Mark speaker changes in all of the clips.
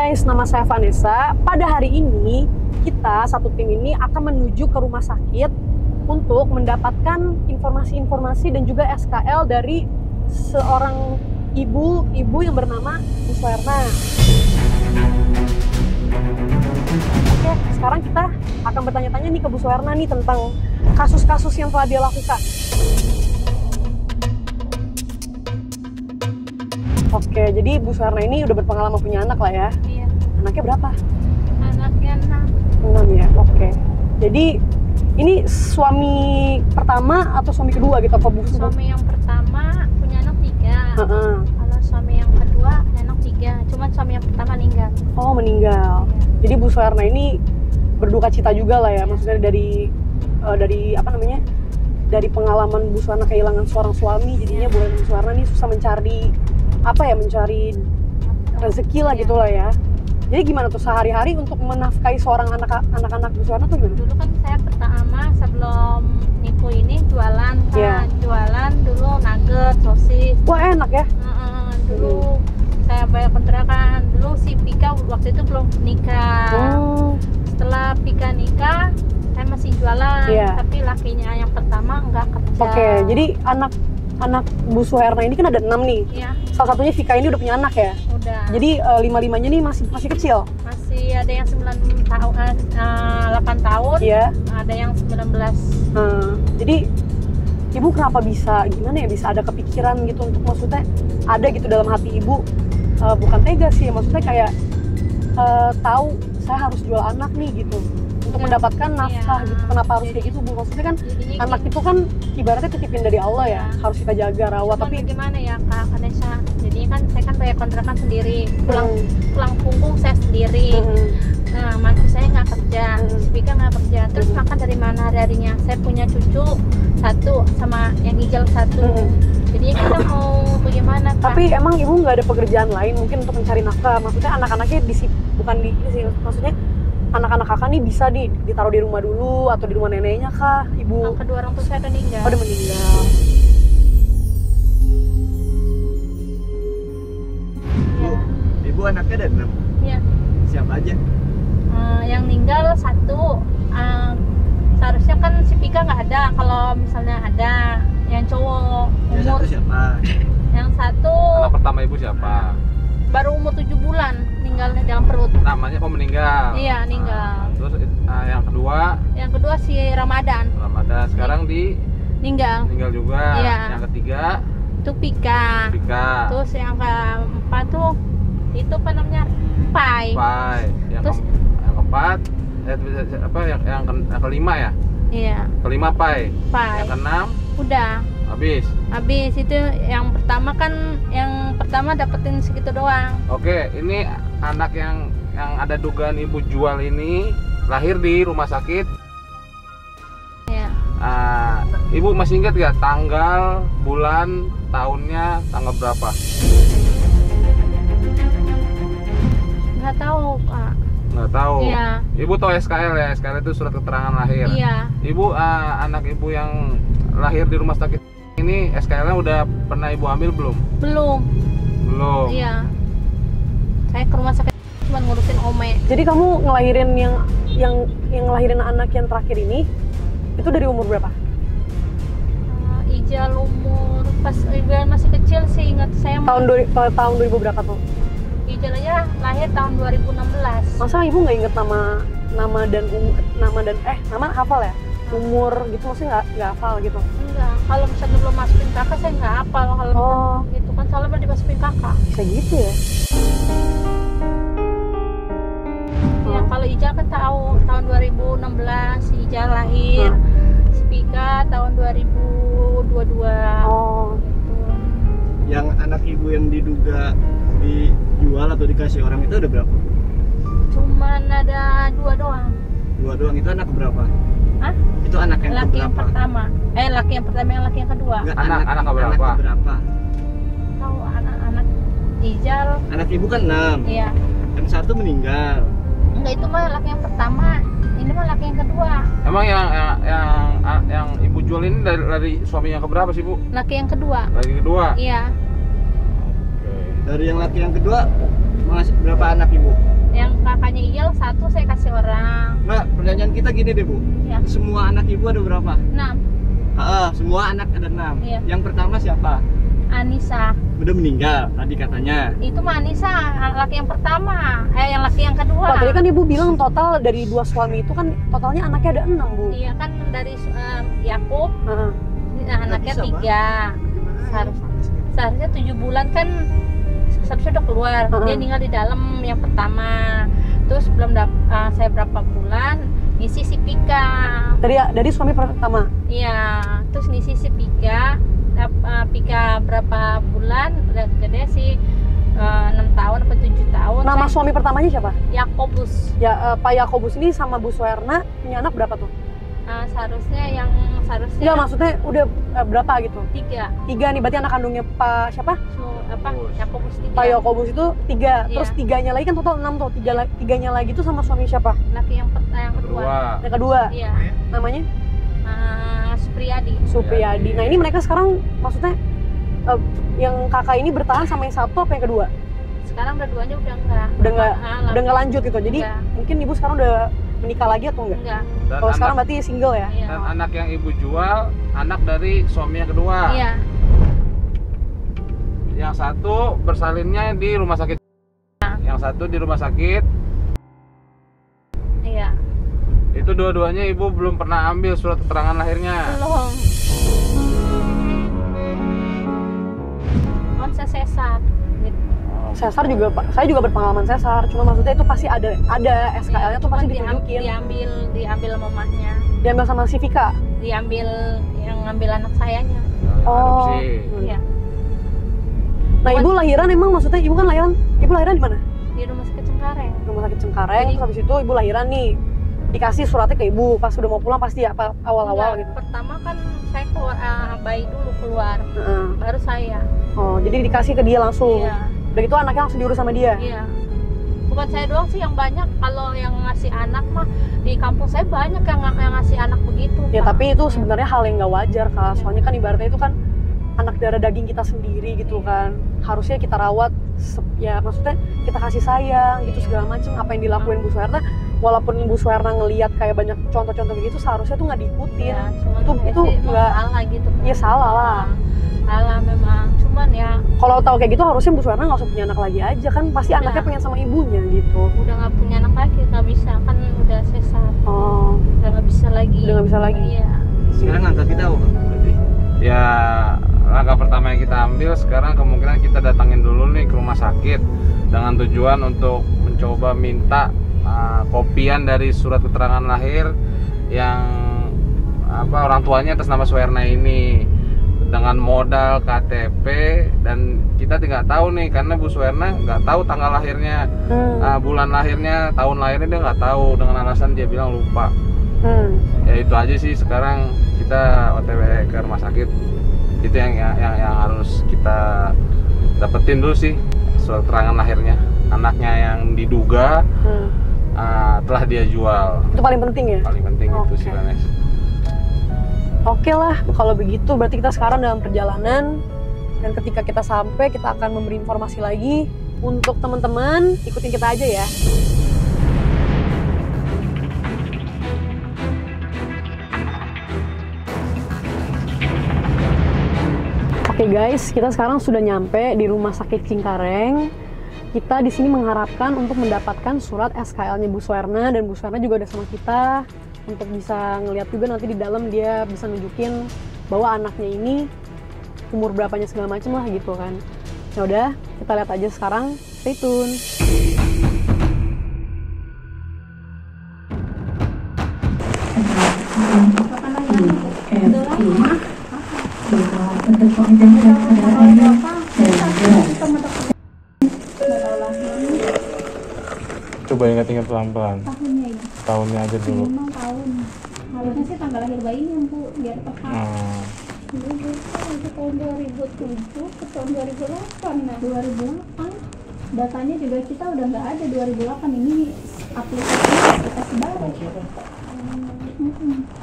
Speaker 1: guys, nama saya Vanessa. Pada hari ini, kita satu tim ini akan menuju ke rumah sakit untuk mendapatkan informasi-informasi dan juga SKL dari seorang ibu yang bernama Bu Suherna. Oke, sekarang kita akan bertanya-tanya nih ke Bu Suherna nih tentang kasus-kasus yang telah dia lakukan. Oke, jadi Bu Suherna ini udah berpengalaman punya anak lah ya?
Speaker 2: Iya.
Speaker 1: Anaknya berapa?
Speaker 2: Anaknya 6.
Speaker 1: 6 ya, oke. Jadi ini suami pertama atau suami kedua gitu apa Bu?
Speaker 2: Suami yang pertama punya anak 3. Kalau suami yang kedua punya anak 3. Cuman suami yang pertama meninggal.
Speaker 1: Oh, meninggal.
Speaker 2: Iya.
Speaker 1: Jadi Bu Suherna ini berduka cita juga lah ya, maksudnya dari apa namanya? Dari pengalaman Bu Suherna kehilangan seorang suami, jadinya Bu Suherna ini susah mencari mencari rezeki lah gitu lah ya. Jadi gimana tuh sehari-hari untuk menafkahi seorang anak-anak Bu Suherna tuh gimana?
Speaker 2: Dulu kan saya pertama sebelum nipu ini jualan kan.
Speaker 1: Iya.
Speaker 2: Jualan dulu nugget, sosis.
Speaker 1: Wah, enak ya?
Speaker 2: Dulu saya bayar kontrakan. Dulu si Pika waktu itu belum nikah. Setelah Pika nikah, saya masih jualan.
Speaker 1: Iya.
Speaker 2: Tapi lakinya yang pertama nggak kerja.
Speaker 1: Oke, jadi anak Bu Suherna ini kan ada 6 nih.
Speaker 2: Iya.
Speaker 1: Salah satunya Vika ini udah punya anak ya?
Speaker 2: Udah.
Speaker 1: Jadi 5-5-nya nih masih kecil?
Speaker 2: Masih ada yang 9 tahun, 8 tahun.
Speaker 1: Iya.
Speaker 2: Ada yang 19.
Speaker 1: Jadi ibu kenapa bisa ada kepikiran gitu untuk maksudnya ada gitu dalam hati ibu, bukan tega sih, maksudnya kayak tahu saya harus jual anak nih gitu untuk mendapatkan nafkah gitu. Kenapa harus kayak gitu Bu? Maksudnya kan anak itu kan ibaratnya titipin dari Allah ya, harus kita jaga rawat. Tapi
Speaker 2: gimana ya Kak Vanessa? Jadi kan saya kan bayar kontrakan sendiri, pulang punggung saya sendiri. Nah, mantu saya nggak kerja, Spika nggak kerja. Terus makan dari mana hari-harinya? Saya punya cucu 1 sama yang hijau 1. Jadi kita mau bagaimana Kak?
Speaker 1: Tapi emang ibu nggak ada pekerjaan lain mungkin untuk mencari nafkah? Maksudnya anak-anaknya bukan di sih, maksudnya anak-anak kakak nih bisa ditaruh di rumah dulu atau di rumah neneknya kah, ibu?
Speaker 2: Kedua orang tua saya udah meninggal.
Speaker 1: Oh, udah meninggal.
Speaker 2: Ya.
Speaker 3: Ibu anaknya ada 6?
Speaker 2: Iya.
Speaker 3: Siapa aja?
Speaker 2: Yang meninggal 1. Seharusnya kan si Pika nggak ada. Kalau misalnya ada yang cowok
Speaker 3: Yang
Speaker 2: umur.
Speaker 3: satu siapa?
Speaker 2: Yang 1
Speaker 4: Anak pertama ibu siapa?
Speaker 2: baru umur 7 bulan meninggalnya dalam perut.
Speaker 4: Namanya meninggal.
Speaker 2: Iya, meninggal.
Speaker 4: Terus yang kedua
Speaker 2: Yang kedua si Ramadan
Speaker 4: Ramadan, sekarang
Speaker 2: meninggal
Speaker 4: juga.
Speaker 2: Iya.
Speaker 4: Yang ketiga
Speaker 2: itu Pika. Terus yang keempat tuh itu apa namanya, Pai.
Speaker 4: Yang
Speaker 2: Terus
Speaker 4: keempat yang kelima ya?
Speaker 2: iya,
Speaker 4: Kelima Pai.
Speaker 2: Pai.
Speaker 4: Yang keenam
Speaker 2: Udah habis itu. Yang pertama kan dapetin segitu doang.
Speaker 4: Oke, ini anak yang ada dugaan ibu jual ini lahir di rumah sakit.
Speaker 2: Iya.
Speaker 4: Ibu masih ingat gak tanggal, bulan, tahunnya, tanggal berapa?
Speaker 2: Nggak tahu Kak.
Speaker 4: Nggak tahu.
Speaker 2: Iya.
Speaker 4: Ibu tahu SKL ya? SKL itu surat keterangan lahir.
Speaker 2: Iya.
Speaker 4: Ibu anak ibu yang lahir di rumah sakit ini SKL-nya udah pernah ibu ambil belum?
Speaker 2: Belum. Iya. Saya ke rumah sakit cuma ngurusin Ome.
Speaker 1: Jadi kamu ngelahirin yang ngelahirin anak yang terakhir ini itu dari umur berapa?
Speaker 2: Ijal umur pas Ijal masih kecil sih, ingat saya.
Speaker 1: Tahun 2000 berapa tuh?
Speaker 2: Ijal aja lahir tahun 2016.
Speaker 1: Masa ibu nggak inget nama hafal ya? Umur gitu maksudnya nggak hafal gitu?
Speaker 2: Enggak, kalau misalnya belum masukin kakak saya nggak hafal. Kalau gitu kan soalnya belum dimasukin kakak.
Speaker 1: Bisa gitu ya?
Speaker 2: Ya kalau Ijal kan tahu tahun 2016 si Ijal lahir. Si Pika tahun 2022. Gitu.
Speaker 3: Yang anak ibu yang diduga dijual atau dikasih orang itu ada berapa?
Speaker 2: Cuman ada 2 doang.
Speaker 3: 2 doang, itu anak berapa?
Speaker 2: Hah?
Speaker 3: Itu anak yang
Speaker 2: Laki yang
Speaker 3: keberapa?
Speaker 2: pertama. Laki yang pertama, yang laki yang kedua.
Speaker 3: Enggak,
Speaker 4: Anak keberapa?
Speaker 3: Anak keberapa?
Speaker 2: Tahu anak-anak Ijal.
Speaker 3: Anak ibu kan 6.
Speaker 2: Iya.
Speaker 3: Yang 1 meninggal.
Speaker 2: Enggak, itu mah laki yang pertama. Ini mah laki yang kedua.
Speaker 4: Emang yang ibu jual ini dari suami yang keberapa sih Bu?
Speaker 2: Laki yang kedua.
Speaker 4: Lagi kedua?
Speaker 2: Iya.
Speaker 3: Dari yang laki yang kedua masih berapa anak ibu?
Speaker 2: Yang kakaknya Iyal 1 saya kasih orang.
Speaker 3: Mbak, pertanyaan kita gini deh Bu.
Speaker 2: Ya.
Speaker 3: Semua anak ibu ada berapa?
Speaker 2: 6.
Speaker 3: Semua anak ada 6.
Speaker 2: Iya.
Speaker 3: Yang pertama siapa?
Speaker 2: Anissa.
Speaker 3: Udah meninggal tadi katanya.
Speaker 2: Itu mah Anissa, laki yang pertama. Yang laki yang kedua.
Speaker 1: Pak, tadi kan ibu bilang total dari 2 suami itu kan totalnya anaknya ada 6 Bu.
Speaker 2: Iya kan dari Yakub,
Speaker 1: Heeh.
Speaker 2: anaknya
Speaker 3: bisa,
Speaker 2: 3. Seharusnya 7 bulan kan seharusnya udah keluar. Dia tinggal di dalam yang pertama. Terus belum saya berapa bulan ngisi si Pika.
Speaker 1: Dari suami pertama.
Speaker 2: Iya, terus ngisi si Pika. Pika berapa bulan udah gede sih, 6 tahun atau 7 tahun.
Speaker 1: Nama suami pertamanya siapa?
Speaker 2: Yakobus.
Speaker 1: Ya, Pak Yakobus ini sama Bu Suerna punya anak berapa tuh?
Speaker 2: Seharusnya
Speaker 1: Enggak, maksudnya udah berapa gitu?
Speaker 2: 3.
Speaker 1: 3 nih, berarti anak kandungnya Pak siapa?
Speaker 2: Yakobus 3.
Speaker 1: Pak Yakobus itu 3,
Speaker 2: Iya.
Speaker 1: terus 3-nya lagi kan total 6 tuh. 3-nya lagi tuh sama suami siapa?
Speaker 2: Laki yang kedua.
Speaker 1: Yang kedua,
Speaker 2: Iya.
Speaker 1: namanya?
Speaker 2: Supriyadi.
Speaker 1: Supriyadi. Nah ini mereka sekarang maksudnya yang kakak ini bertahan sama yang satu apa yang kedua?
Speaker 2: Sekarang dua-duanya udah enggak.
Speaker 1: Udah nggak lanjut gitu. Jadi
Speaker 2: Enggak.
Speaker 1: mungkin ibu sekarang udah menikah lagi atau enggak?
Speaker 2: Enggak.
Speaker 1: Kalau sekarang berarti single ya?
Speaker 2: Iya.
Speaker 4: Dan anak yang ibu jual anak dari suami yang kedua.
Speaker 2: Iya.
Speaker 4: Yang satu bersalinnya di rumah sakit. Yang satu di rumah sakit.
Speaker 2: Iya.
Speaker 4: Itu dua-duanya ibu belum pernah ambil surat keterangan lahirnya.
Speaker 2: Belum. Kan saya sesar. Gitu.
Speaker 1: Sesar juga, saya juga berpengalaman sesar. Cuma maksudnya itu pasti ada SKL-nya tuh pasti
Speaker 2: Cuman
Speaker 1: ditunjukin.
Speaker 2: diambil mamahnya.
Speaker 1: Diambil sama si Vika.
Speaker 2: Diambil yang ngambil anak sayanya.
Speaker 1: Oh.
Speaker 4: Adopsi.
Speaker 2: Iya.
Speaker 1: Nah ibu lahiran emang maksudnya ibu lahiran di mana?
Speaker 2: Di rumah sakit Cengkareng.
Speaker 1: Rumah sakit Cengkareng.
Speaker 2: Jadi-
Speaker 1: Terus habis itu ibu lahiran nih. Dikasih suratnya ke ibu pas udah mau pulang pasti ya awal-awal
Speaker 2: Enggak,
Speaker 1: gitu.
Speaker 2: Pertama kan saya keluar, bayi dulu keluar.
Speaker 1: Heeh.
Speaker 2: Baru saya.
Speaker 1: Oh, jadi dikasih ke dia langsung.
Speaker 2: Iya.
Speaker 1: Udah gitu anaknya langsung diurus sama dia.
Speaker 2: Iya. Bukan saya doang sih yang banyak. Kalau yang ngasih anak mah di kampung saya banyak yang ngasih anak begitu.
Speaker 1: Ya
Speaker 2: Pak.
Speaker 1: tapi itu sebenarnya hal yang nggak wajar Kak. Soalnya kan ibaratnya itu kan anak darah daging kita sendiri gitu kan. Harusnya kita rawat ya maksudnya kita kasih sayang gitu segala macam. Apa yang dilakuin Bu Suerna, walaupun Bu Suerna ngelihat kayak banyak contoh-contoh gitu, seharusnya tuh nggak diikutin.
Speaker 2: Ya, cuman
Speaker 1: itu
Speaker 2: saya sih mau
Speaker 1: nggak,
Speaker 2: salah gitu. Pak.
Speaker 1: ya salah lah.
Speaker 2: Salah memang. Cuman ya
Speaker 1: Kalau tahu kayak gitu harusnya Bu Suerna nggak usah punya anak lagi aja kan. Pasti
Speaker 2: Udah.
Speaker 1: anaknya pengen sama ibunya gitu.
Speaker 2: udah nggak punya anak lagi, nggak bisa kan udah sesar,
Speaker 1: Oh,
Speaker 2: udah nggak bisa lagi.
Speaker 1: udah nggak bisa lagi.
Speaker 2: Iya.
Speaker 3: Sekarang angka kita apa berarti?
Speaker 4: Ya, langkah pertama yang kita ambil sekarang kemungkinan kita datangin dulu nih ke rumah sakit dengan tujuan untuk mencoba minta kopian dari surat keterangan lahir yang orang tuanya atas nama Suerna ini dengan modal KTP, dan kita tidak tahu nih karena Bu Suerna nggak tahu tanggal lahirnya, bulan lahirnya, tahun lahirnya dia nggak tahu, dengan alasan dia bilang lupa. Ya itu aja sih, sekarang kita OTW ke rumah sakit. Itu yang harus kita dapetin dulu sih, surat keterangan lahirnya anaknya yang diduga telah dia jual.
Speaker 1: Itu paling penting ya.
Speaker 4: Paling penting itu
Speaker 1: Oke.
Speaker 4: sih, Vanes.
Speaker 1: Oke lah, kalau begitu berarti kita sekarang dalam perjalanan, dan ketika kita sampai kita akan memberi informasi lagi. Untuk teman-teman ikutin kita aja ya. Oke guys, kita sekarang sudah nyampe di Rumah Sakit Cengkareng. Kita di sini mengharapkan untuk mendapatkan surat SKL-nya Bu Suerna, dan Bu Suerna juga udah sama kita untuk bisa ngeliat juga nanti di dalam dia bisa nunjukin bahwa anaknya ini umur berapanya segala macem lah gitu kan. Ya udah, kita lihat aja sekarang. Stay tune.
Speaker 4: Coba ingat-ingat pelan-pelan.
Speaker 5: Tahunnya ya,
Speaker 4: Tahunnya aja dulu.
Speaker 5: memang tahun. Harusnya sih tanggal lahir bayinya Bu, biar tepat. Dulu kan itu tahun 2007 ke tahun 2008. Nah 2008 datanya juga kita udah nggak ada 2008, ini aplikasi baru.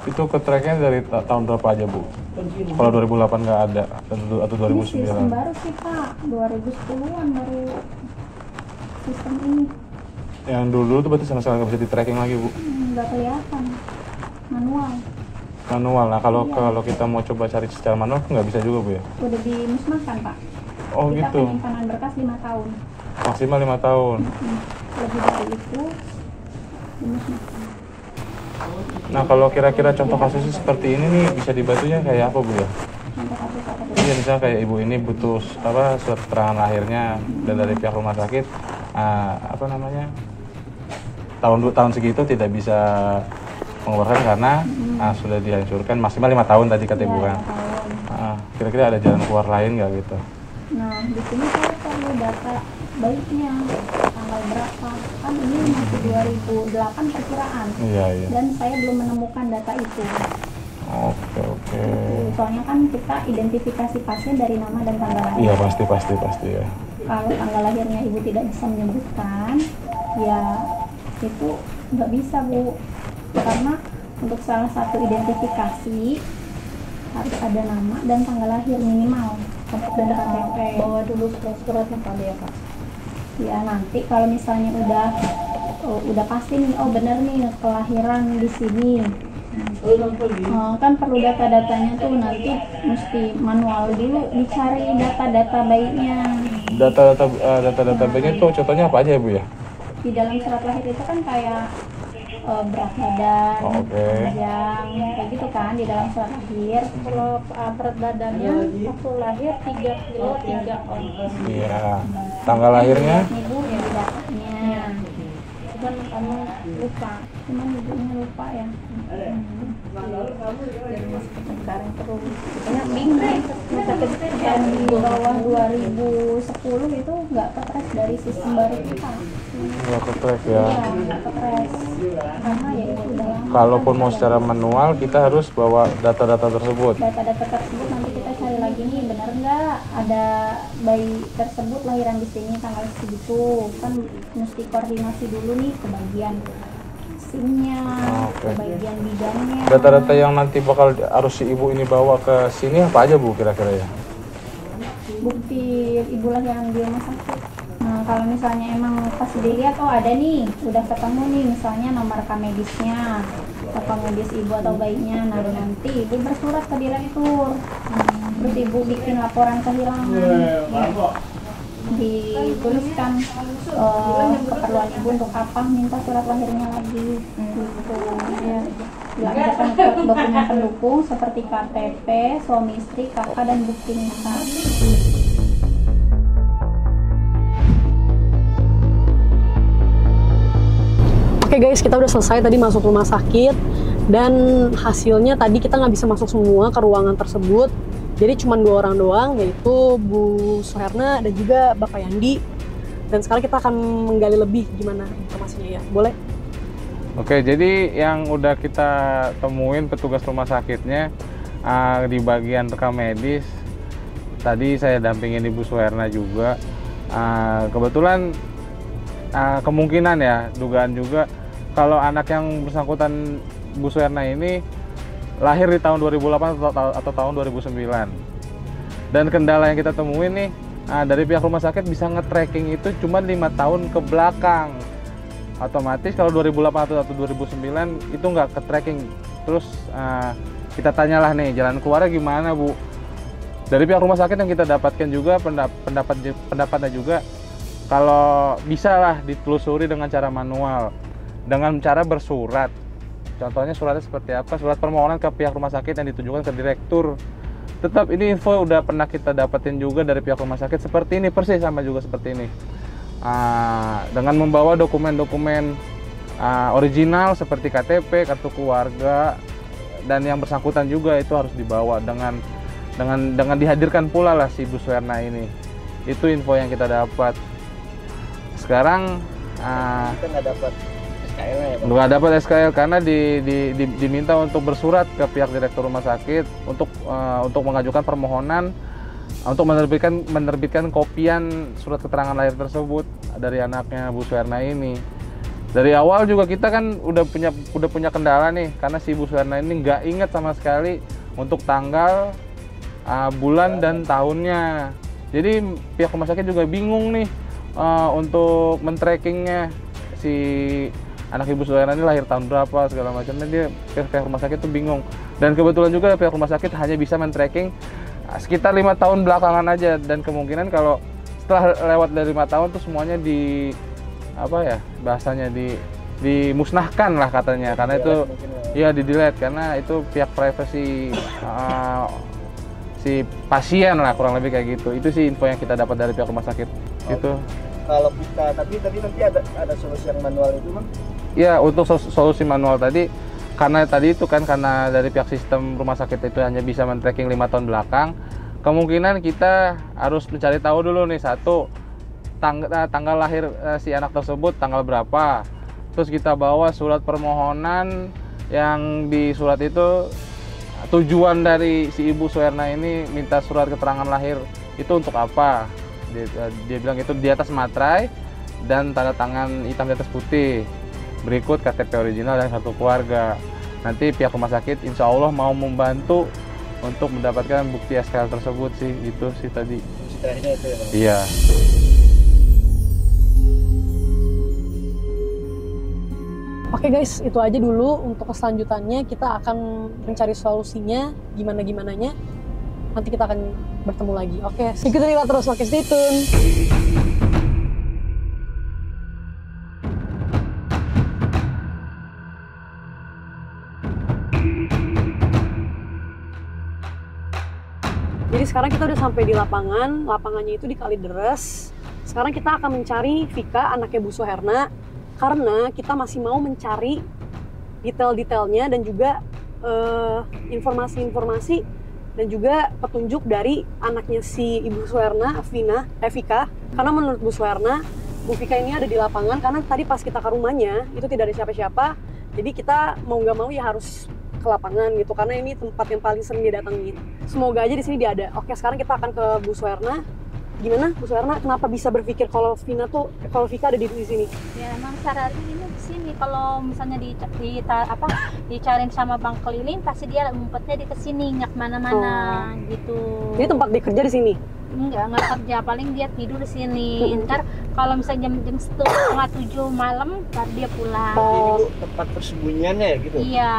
Speaker 4: Itu ketracknya dari tahun berapa aja, Bu? Kalau 2008 nggak ada atau
Speaker 5: Ini sistem baru sih Pak, 2010-an baru sistem ini.
Speaker 4: Yang dulu tuh berarti sama sekali nggak bisa di tracking lagi, Bu?
Speaker 5: Nggak kelihatan, manual.
Speaker 4: Manual. Nah kalau
Speaker 5: Iya.
Speaker 4: kalau kita mau coba cari secara manual nggak bisa juga, Bu ya?
Speaker 5: Udah dimusnahkan, Pak.
Speaker 4: Oh
Speaker 5: Kita
Speaker 4: gitu.
Speaker 5: penyimpanan berkas 5 tahun.
Speaker 4: Maksimal 5 tahun.
Speaker 5: Lebih dari itu dimusnahkan.
Speaker 4: Nah kalau kira-kira contoh kasusnya seperti ini nih bisa dibantunya kayak apa, Bu ya?
Speaker 5: Contoh kasus apa tuh?
Speaker 4: Iya, misalnya kayak ibu ini butuh surat keterangan lahirnya dan dari pihak rumah sakit apa namanya tahun segitu tidak bisa mengeluarkan karena sudah dihancurkan maksimal 5 tahun tadi kata ibu
Speaker 5: Ya,
Speaker 4: kan.
Speaker 5: 5 tahun.
Speaker 4: Kira-kira ada jalan keluar lain nggak gitu?
Speaker 5: Nah, di sini saya perlu data baiknya tanggal berapa. Kan ini masih 2008 perkiraan.
Speaker 4: Iya iya.
Speaker 5: Dan saya belum menemukan data itu.
Speaker 4: Oke.
Speaker 5: Soalnya kan kita identifikasi pasien dari nama dan tanggal lahir.
Speaker 4: Iya pasti ya.
Speaker 5: Kalau tanggal lahirnya ibu tidak bisa menyebutkan, ya itu nggak bisa, Bu. Karena untuk salah satu identifikasi harus ada nama dan tanggal lahir minimal untuk dan KTP.
Speaker 2: Bawa dulu surat-suratnya kali ya, Pak.
Speaker 5: Ya nanti kalau misalnya udah pasti nih, oh benar nih kelahiran di sini. Kan perlu data-datanya tuh nanti mesti manual dulu dicari data-data baiknya.
Speaker 4: Data-data baiknya itu contohnya apa aja ya, Bu ya?
Speaker 5: Di dalam surat lahir itu kan kayak berat badan, panjang, kayak gitu kan di dalam surat lahir.
Speaker 2: Kalau berat badannya waktu lahir 3 kilo 3 ons.
Speaker 4: Iya. Tanggal lahirnya?
Speaker 5: Ibu ya datanya.
Speaker 2: Cuman kamu lupa.
Speaker 5: Cuman ibunya lupa ya.
Speaker 2: Jadi masih sekarang terus. Pokoknya bingung deh.
Speaker 5: Dan di bawah 2010 itu nggak ketres dari sistem baru kita.
Speaker 4: Nggak ke-track ya.
Speaker 5: Iya, nggak ketres. Karena ya itu udah lama.
Speaker 4: Kalaupun mau secara manual kita harus bawa data-data tersebut.
Speaker 5: Data-data tersebut nanti kita cari lagi nih, benar nggak ada bayi tersebut lahiran di sini tanggal segitu. Kan mesti koordinasi dulu nih ke bagian SIM-nya, ke bagian bidannya.
Speaker 4: Data-data yang nanti bakal harus si ibu ini bawa ke sini apa aja, Bu, kira-kira ya?
Speaker 5: Bukti ibu lahiran di rumah sakit. Nah, kalau misalnya emang pas dilihat, oh ada nih, udah ketemu nih misalnya nomor rekam medisnya, rekam medis ibu atau bayinya. Nah, nanti ibu bersurat ke direktur. Terus ibu bikin laporan kehilangan. Dituliskan keperluan ibu untuk apa, minta surat lahirnya lagi. Gitu. Ya. Dilaporkan ke dokumen pendukung seperti KTP, suami istri, kakak, dan bukti nikah.
Speaker 1: Oke guys, kita udah selesai tadi masuk rumah sakit dan hasilnya tadi kita nggak bisa masuk semua ke ruangan tersebut. Jadi cuma 2 orang doang, yaitu Bu Suherna dan juga Bapak Yandi. Dan sekarang kita akan menggali lebih gimana informasinya ya. Boleh?
Speaker 4: Oke, jadi yang udah kita temuin petugas rumah sakitnya di bagian rekam medis. Tadi saya dampingin Ibu Suherna juga. Kebetulan kemungkinan ya, dugaan juga kalau anak yang bersangkutan Bu Suherna ini lahir di tahun 2008 atau tahun 2009. Dan kendala yang kita temuin nih dari pihak rumah sakit bisa nge-tracking itu cuma 5 tahun ke belakang. Otomatis kalau 2008 atau 2009 itu nggak ke-tracking. Terus kita tanyalah nih jalan keluarnya gimana, Bu. Dari pihak rumah sakit yang kita dapatkan juga pendapatnya juga kalau bisa lah ditelusuri dengan cara manual, dengan cara bersurat. Contohnya suratnya seperti apa? Surat permohonan ke pihak rumah sakit yang ditujukan ke direktur. Tetap ini info udah pernah kita dapetin juga dari pihak rumah sakit seperti ini, persis sama juga seperti ini. Dengan membawa dokumen-dokumen original seperti KTP, kartu keluarga, dan yang bersangkutan juga itu harus dibawa dengan dihadirkan pula lah si Bu Suherna ini. Itu info yang kita dapat. Sekarang
Speaker 3: kita nggak dapat SKL ya, Pak?
Speaker 4: nggak dapat SKL karena diminta untuk bersurat ke pihak direktur rumah sakit untuk mengajukan permohonan untuk menerbitkan kopian surat keterangan lahir tersebut dari anaknya Bu Suherna ini. Dari awal juga kita kan udah punya kendala nih karena si Bu Suherna ini nggak ingat sama sekali untuk tanggal, bulan dan tahunnya. Jadi pihak rumah sakit juga bingung nih untuk men-trackingnya si si anak Ibu Suherna ini lahir tahun berapa segala macamnya, dia pihak rumah sakit tuh bingung. Dan kebetulan juga pihak rumah sakit hanya bisa men-tracking sekitar 5 tahun belakangan aja, dan kemungkinan kalau setelah lewat dari 5 tahun tuh semuanya bahasanya dimusnahkan lah katanya, karena itu ya di-delete karena itu pihak privasi si pasien lah, kurang lebih kayak gitu. Itu sih info yang kita dapat dari pihak rumah sakit. Gitu.
Speaker 3: Kalau kita tapi nanti ada solusi yang manual itu, Bang?
Speaker 4: Ya, untuk solusi manual tadi karena dari pihak sistem rumah sakit itu hanya bisa men-tracking 5 tahun belakang, kemungkinan kita harus mencari tahu dulu nih, satu, tanggal lahir si anak tersebut tanggal berapa. Terus kita bawa surat permohonan yang di surat itu tujuan dari si Ibu Suherna ini minta surat keterangan lahir itu untuk apa. Dia bilang itu di atas materai dan tanda tangan hitam di atas putih. Berikut KTP original dan kartu keluarga. Nanti pihak rumah sakit insya Allah mau membantu untuk mendapatkan bukti SKL tersebut sih. Itu sih tadi.
Speaker 3: Terakhirnya itu ya, Bang?
Speaker 4: Iya.
Speaker 1: Oke guys, itu aja dulu. Untuk keselanjutannya kita akan mencari solusinya gimana-gimananya. Nanti kita akan bertemu lagi. Oke, ikutin kita terus. Oke, stay tune. Jadi sekarang kita udah sampai di lapangan. Lapangannya itu di Kalideres. Sekarang kita akan mencari Vika, anaknya Bu Suherna. Karena kita masih mau mencari detail-detailnya dan juga informasi-informasi dan juga petunjuk dari anaknya si Ibu Suherna, Vika. Karena menurut Bu Suherna, Bu Vika ini ada di lapangan karena tadi pas kita ke rumahnya itu tidak ada siapa-siapa. Jadi kita mau nggak mau ya harus ke lapangan gitu karena ini tempat yang paling sering didatangi. Semoga aja di sini dia ada. Oke, sekarang kita akan ke Bu Suherna. Gimana Bu Suherna, kenapa bisa berpikir kalau Vika ada di sini?
Speaker 2: Ya emang sehari ini di sini. Kalau misalnya dicariin sama bang keliling, pasti dia ngumpetnya di kesini, nggak kemana-mana gitu.
Speaker 1: Jadi tempat dia kerja di sini?
Speaker 2: Nggak kerja, paling dia tidur di sini. Ntar kalau misalnya jam 6:30 malam, baru dia pulang.
Speaker 3: Ini Bu, tempat persembunyiannya ya gitu?
Speaker 2: Iya.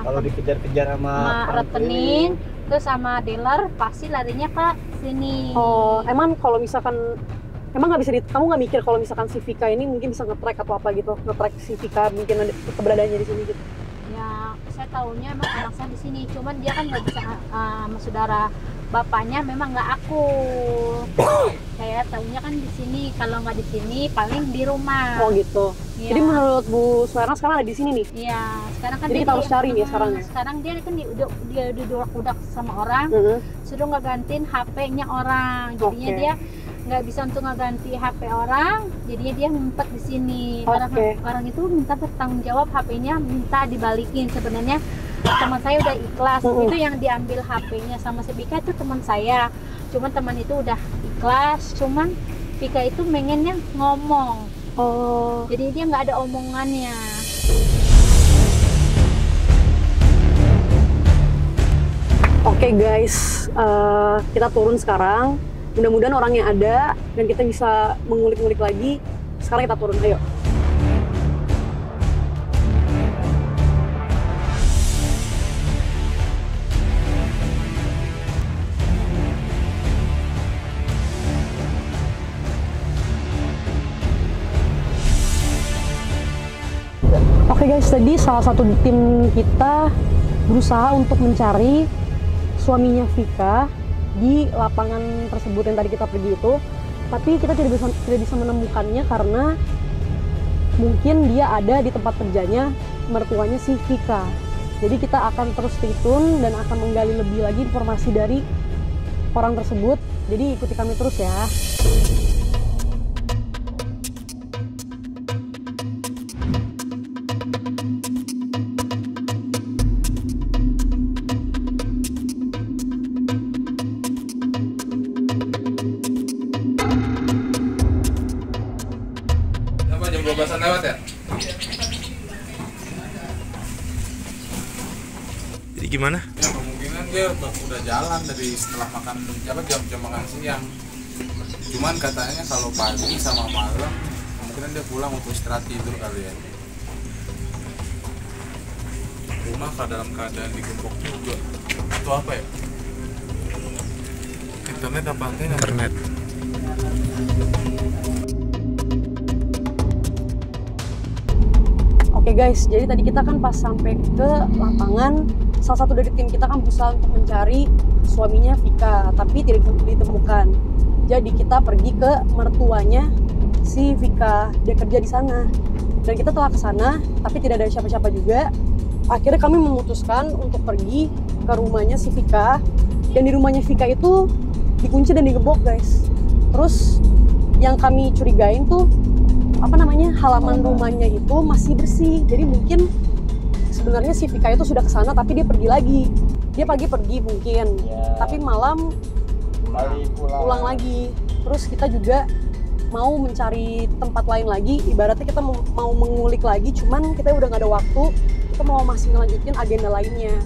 Speaker 3: Kalau dikejar-kejar sama
Speaker 2: rekening, terus sama dealer, pasti larinya ke sini.
Speaker 1: Oh, emang kalau misalkan nggak bisa kamu nggak mikir kalau misalkan si Vika ini mungkin bisa nge-track atau apa gitu, nge-track si Vika mungkin ada keberadaannya di sini gitu?
Speaker 2: Ya, saya tahunya emang anak saya di sini, cuman dia kan nggak bisa sama saudara bapaknya, memang nggak aku. Saya tahunya kan di sini, kalau nggak di sini paling di rumah.
Speaker 1: Oh gitu. Ya. Jadi menurut Bu Suherna sekarang ada di sini nih?
Speaker 2: Iya, sekarang kan
Speaker 1: jadi kita harus cari nih sekarang ya?
Speaker 2: Sekarang dia kan udah sama orang, sudah nggak gantiin HP-nya orang, jadinya dia nggak bisa untuk ngeganti HP orang, jadinya dia ngumpet di sini. Orang itu minta bertanggung jawab, HP-nya minta dibalikin. Sebenarnya teman saya udah ikhlas, itu yang diambil HP-nya sama si Vika itu teman saya. Cuman teman itu udah ikhlas, cuman Vika itu pengennya ngomong. Oh. Jadi dia nggak ada omongannya.
Speaker 1: Oke guys, kita turun sekarang. Mudah-mudahan orangnya ada dan kita bisa mengulik-ngulik lagi. Sekarang kita turun, ayo. Oke guys, tadi salah satu tim kita berusaha untuk mencari suaminya Vika di lapangan tersebut yang tadi kita pergi itu, tapi kita tidak bisa menemukannya karena mungkin dia ada di tempat kerjanya mertuanya si Vika. Jadi kita akan terus stay tune dan akan menggali lebih lagi informasi dari orang tersebut. Jadi ikuti kami terus ya.
Speaker 4: Jam 12-an lewat ya?
Speaker 6: Jadi gimana?
Speaker 4: Ya kemungkinan dia udah jalan dari setelah makan jam makan siang. Cuman katanya kalau pagi sama malam kemungkinan dia pulang untuk istirahat tidur kali ya. Rumah dalam keadaan digembok juga. Itu apa ya? Internet apa antena? Internet.
Speaker 1: Oke guys, jadi tadi kita kan pas sampai ke lapangan, salah satu dari tim kita kan berusaha untuk mencari suaminya Vika, tapi tidak ditemukan. Jadi kita pergi ke mertuanya si Vika, dia kerja di sana. Dan kita telah ke sana, tapi tidak ada siapa-siapa juga. Akhirnya kami memutuskan untuk pergi ke rumahnya si Vika. Dan di rumahnya Vika itu dikunci dan digebok guys. Terus yang kami curigain tuh halaman rumahnya itu masih bersih. Jadi mungkin sebenarnya si Vika itu sudah kesana tapi dia pergi lagi. Dia pagi pergi mungkin, tapi malam pulang lagi. Terus kita juga mau mencari tempat lain lagi. Ibaratnya kita mau mengulik lagi, cuman kita udah nggak ada waktu. Kita mau masih ngelanjutin agenda lainnya.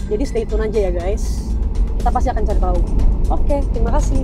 Speaker 1: Jadi stay tune aja ya guys. Kita pasti akan cari tahu. Oke, terima kasih.